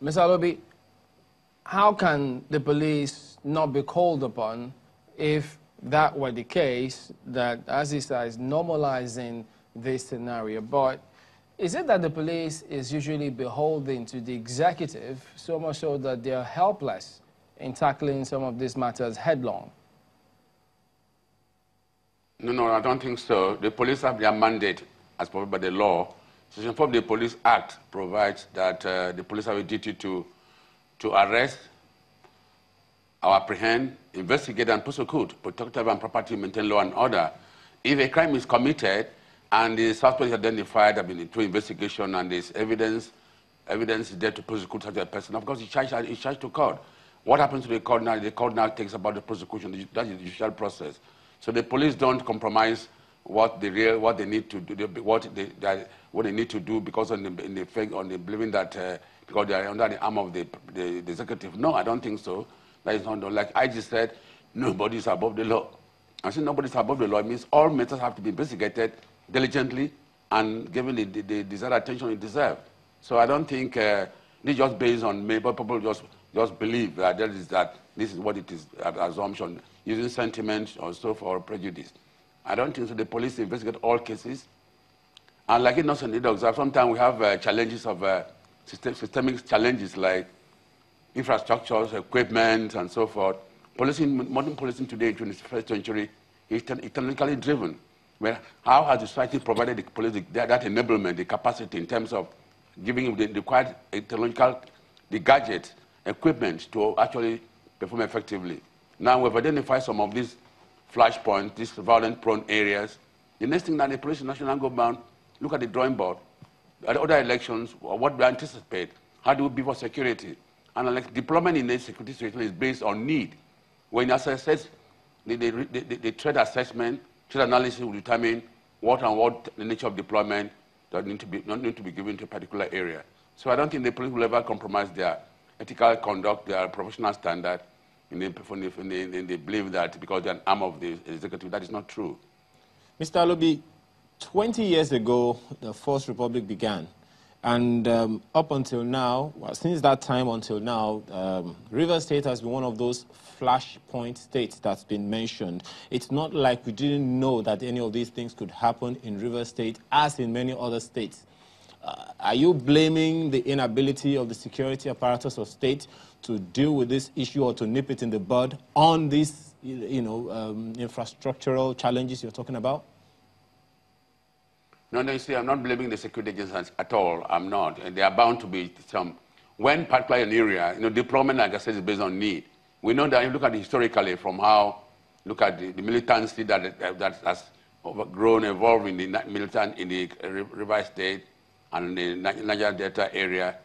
Mr. Alobi, how can the police not be called upon if that were the case, that, as he says, normalizing this scenario? But is it that the police is usually beholden to the executive, so much so that they are helpless in tackling some of these matters headlong? No, I don't think so. The police have their mandate as provided by the law. Section 4 of the Police Act provides that the police have a duty to arrest, or apprehend, investigate, and prosecute, protect and property, maintain law and order. If a crime is committed and the suspect is identified, through investigation, and there's evidence is there to prosecute such a person, of course, it's charged to court. What happens to the court now? The court now takes about the prosecution. That's the judicial process. So the police don't compromise what they need to do, what they need to do, because on the believing that because they are under the arm of the executive. No, I don't think so. That is not done. Like I just said, nobody is above the law. I say nobody is above the law. It means all matters have to be investigated diligently and given the desired attention it deserves. So I don't think this is just based on maybe people just believe that this is what it is, assumption, using sentiment or so for prejudice. I don't think so. The police investigate all cases. And like it not need to observe, sometimes we have challenges of systemic challenges like infrastructures, equipment, and so forth. Modern policing today in the 21st century is technically driven. Well, how has the society provided the police that enablement, the capacity in terms of giving the required technological, the gadgets, equipment to actually perform effectively? Now we've identified some of these flashpoints, these violent-prone areas. The next thing that the police national government look at the drawing board, at other elections, what we anticipate, how do we be for security? And like deployment in the security situation is based on need. When you assess the threat assessment, threat analysis will determine what the nature of deployment that need to be given to a particular area. So I don't think the police will ever compromise their ethical conduct, their professional standard, in the belief that because they're an arm of the executive. That is not true. Mr. Alobi, 20 years ago, the First Republic began. And up until now, well, since that time until now, Rivers State has been one of those flashpoint states that's been mentioned. It's not like we didn't know that any of these things could happen in Rivers State, as in many other states. Are you blaming the inability of the security apparatus of state to deal with this issue or to nip it in the bud on these, infrastructural challenges you're talking about? No, you see, I'm not blaming the security agencies at all. I'm not. And there are bound to be some. When particularly an area, deployment, like I said, is based on need. We know that if you look at it historically from how, look at the militancy that has grown, evolved in the militant in the River State and the Niger Delta area,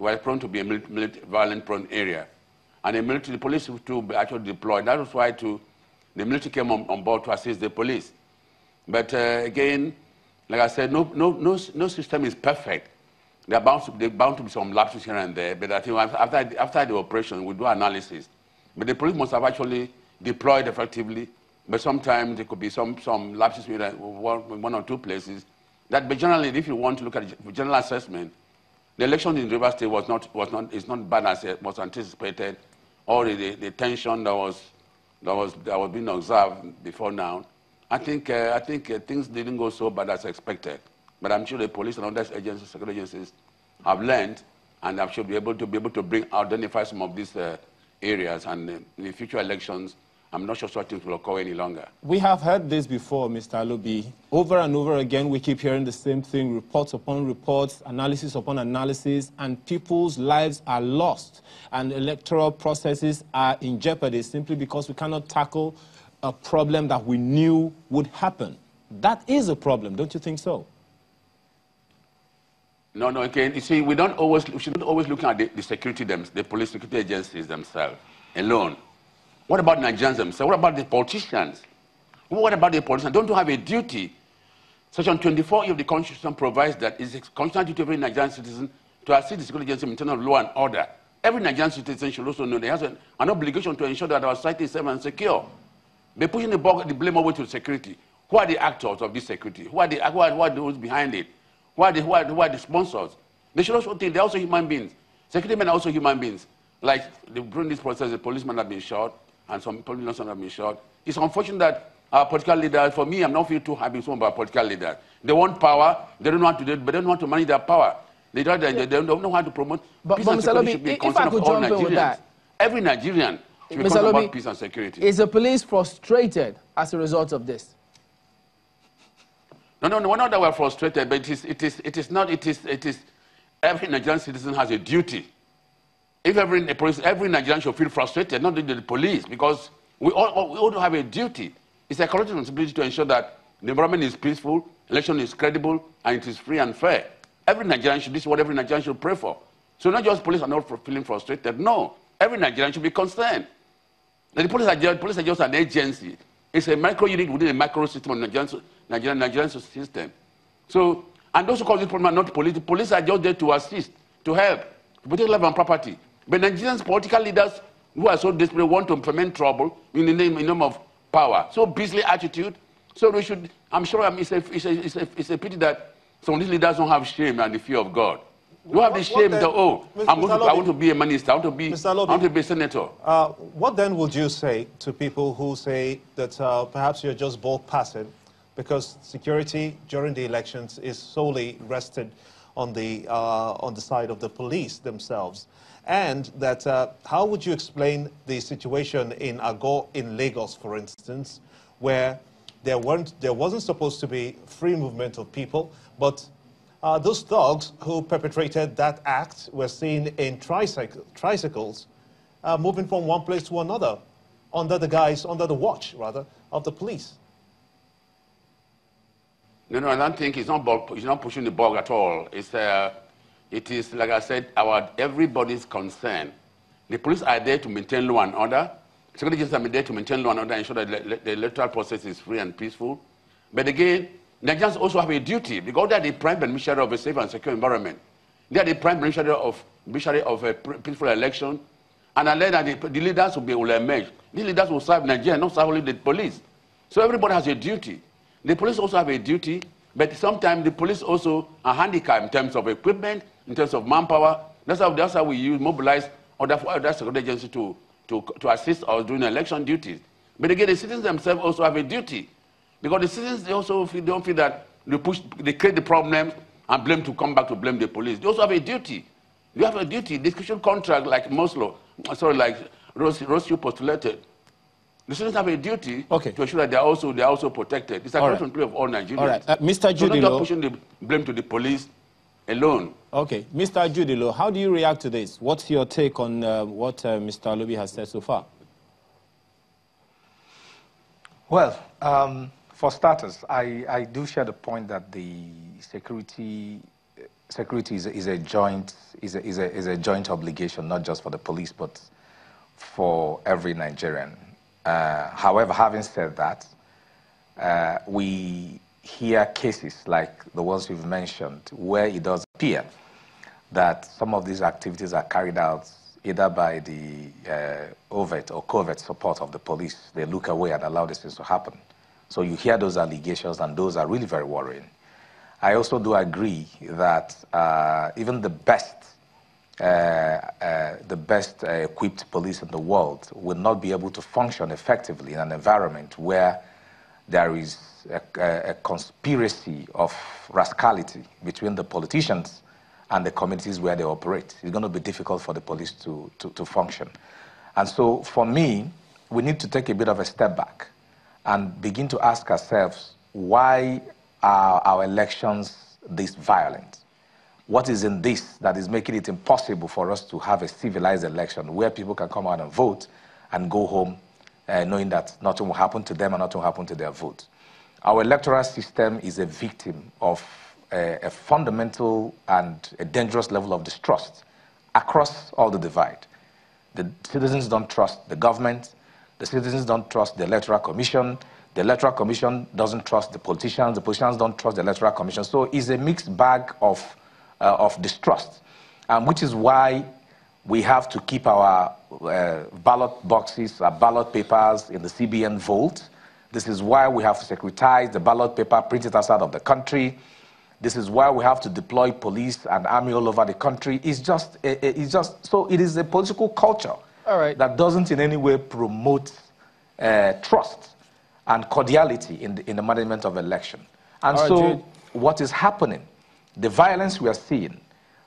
were prone to be a violent-prone area. And the police to be actually deployed. That was why the military came on board to assist the police. But again, like I said, no system is perfect. There are bound to be some lapses here and there, but I think after the operation, we do analysis. But the police must have actually deployed effectively, but sometimes there could be some lapses in one or two places. But generally, if you want to look at the general assessment, the election in Rivers State is not bad as it was anticipated, or the tension that was being observed before now. I think things didn't go so bad as expected, but I'm sure the police and other agencies, security agencies, have learned, and I'm sure be able to identify some of these areas. And in the future elections, I'm not sure such things will occur any longer. We have heard this before, Mr. Alobi. Over and over again, we keep hearing the same thing: reports upon reports, analysis upon analysis, and people's lives are lost, and electoral processes are in jeopardy simply because we cannot tackle a problem that we knew would happen. That is a problem, don't you think so? No, again, you see, we shouldn't always look at the police security agencies themselves alone. What about Nigerians themselves? What about the politicians? What about the politicians? Don't you have a duty? Section 24 of the Constitution provides that it's a constitutional duty of every Nigerian citizen to assist the security agency in terms of law and order. Every Nigerian citizen should also know they have an obligation to ensure that our society is safe and secure. They're pushing the blame over to security. Who are the actors of this security? Who are those behind it? Who are the sponsors? They should also think they're also human beings. Security men are also human beings. Like during this process, a policeman have been shot, and some police have been shot. It's unfortunate that our political leaders, for me, I'm not feeling too happy with some of our political leaders. They want power, they don't know how to do it, but they don't know how to manage their power. They don't know how to promote peace and security. Should be concern of all Nigerians. Every Nigerian should be concerned about peace and security. Is the police frustrated as a result of this? No, we're not that we're frustrated, but it is every Nigerian citizen has a duty. If every Nigerian should feel frustrated, not the police, because we all have a duty. It's a collective responsibility to ensure that the environment is peaceful, election is credible, and it is free and fair. Every Nigerian should, this is what every Nigerian should pray for. So not just police are not feeling frustrated, no. Every Nigerian should be concerned. The police are just an agency. It's a micro unit within a macro system of Nigerian system. So, and those who cause this problem are not police. The police are just there to assist, to help, to protect life and property. But Nigerians, political leaders who are so desperate want to implement trouble in the name of power. So beastly attitude. So we should, I'm sure it's a pity that some of these leaders don't have shame and the fear of God. You have the shame that, oh, I want to be a minister, I want to be a senator. What then would you say to people who say that perhaps you're just both passive because security during the elections is solely rested on the side of the police themselves? And that how would you explain the situation in Agor in Lagos, for instance, where there wasn't supposed to be free movement of people, but those thugs who perpetrated that act were seen in tricycles moving from one place to another under the watch, rather, of the police? No, I don't think it's not pushing the bug at all. It is, like I said, everybody's concern. The police are there to maintain law and order. Security agents are there to maintain law and order and ensure that the electoral process is free and peaceful. But again, Nigerians also have a duty because they are the prime beneficiary of a safe and secure environment. They are the prime beneficiary of a peaceful election. And I learned that the leaders will emerge. These leaders will serve Nigeria, not serve only the police. So everybody has a duty. The police also have a duty, but sometimes the police also are handicapped in terms of equipment, in terms of manpower. That's how we mobilize other security agencies to assist us during election duties. But again, the citizens themselves also have a duty. Because the citizens, they also don't feel that they create the problems and come back to blame the police. They also have a duty. You have a duty. The discussion contract, like like Rossio postulated. The citizens have a duty to ensure that they are also protected. It's a responsibility of all Nigerians. All right. Mr. Judilo. So not just pushing the blame to the police alone. Okay. Mr. Judilo, how do you react to this? What's your take on what Mr. Alobi has said so far? Well, for starters, I do share the point that the security is a joint obligation, not just for the police, but for every Nigerian. However, having said that, we hear cases like the ones you've mentioned where it does appear that some of these activities are carried out either by the overt or covert support of the police. They look away and allow these things to happen. So you hear those allegations, and those are really very worrying. I also do agree that even the best equipped police in the world will not be able to function effectively in an environment where there is a conspiracy of rascality between the politicians and the communities where they operate. It's going to be difficult for the police to function. And so for me, we need to take a bit of a step back and begin to ask ourselves, why are our elections this violent? What is in this that is making it impossible for us to have a civilized election where people can come out and vote and go home knowing that nothing will happen to them and nothing will happen to their vote? Our electoral system is a victim of a fundamental and a dangerous level of distrust across all the divide. The citizens don't trust the government. The citizens don't trust the Electoral Commission. The Electoral Commission doesn't trust the politicians. The politicians don't trust the Electoral Commission. So it's a mixed bag of distrust, which is why we have to keep our ballot boxes, our ballot papers in the CBN vault. This is why we have to securitize the ballot paper, print it outside of the country. This is why we have to deploy police and army all over the country. It's just so it is a political culture that doesn't in any way promote trust and cordiality in the management of election. And so what is happening, the violence we are seeing,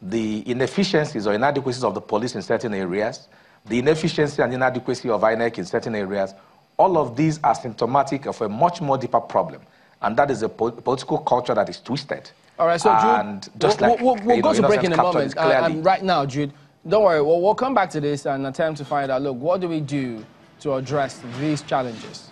the inefficiencies or inadequacies of the police in certain areas, the inefficiency and inadequacy of INEC in certain areas, all of these are symptomatic of a much more deeper problem. And that is a political culture that is twisted. All right, so and Jude, just we'll go to break in a moment. And right now, Jude, don't worry, we'll come back to this and attempt to find out, look, what do we do to address these challenges?